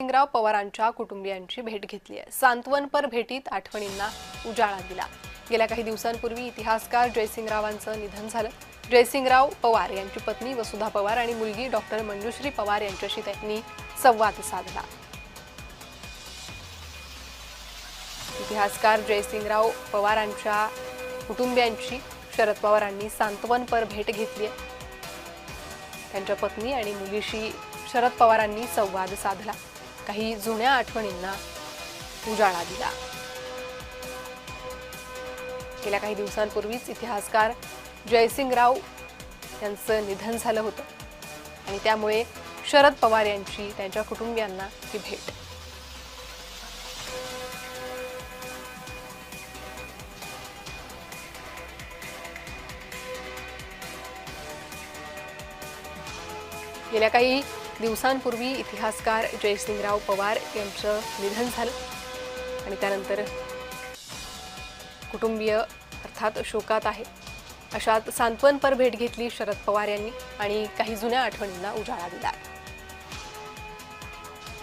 जयसिंगराव पवारांच्या कुटुंबियांची भेट घेतली आहे। सांत्वनपर भेटीत आठवणींना उजाळा दिला। गेल्या काही दिवसांपूर्वी इतिहासकार जयसिंगरावांचं निधन झालं। जयसिंगराव पवार यांची पत्नी वसुधा पवार आणि मुलगी डॉक्टर मंजुश्री पवार यांच्याशी त्यांनी संवाद साधला। इतिहासकार जयसिंगराव पवारांच्या कुटुंबियांची शरद पवारांनी सांत्वनपर भेट घेतली आहे। त्यांच्या पत्नी आणि मुलीशी शरद पवारांनी संवाद साधला। काही जुन्या आठवणींना उजाळा दिला। गेल्या काही दिवसांपूर्वीच इतिहासकार जयसिंगराव यांचं निधन झालं होतं आणि त्यामुळे शरद पवार यांची त्यांच्या कुटुंबियांना ही भेट। गेल्या काही दिवसांपूर्वी इतिहासकार जयसिंगराव पवार यांचं निधन झालं आणि त्यानंतर कुटुंबीय अर्थात शोकात आहे। अशात सांत्वनपर भेट घेतली शरद पवार यांनी आणि काही जुन्या आठवणींना उजाळा दिला।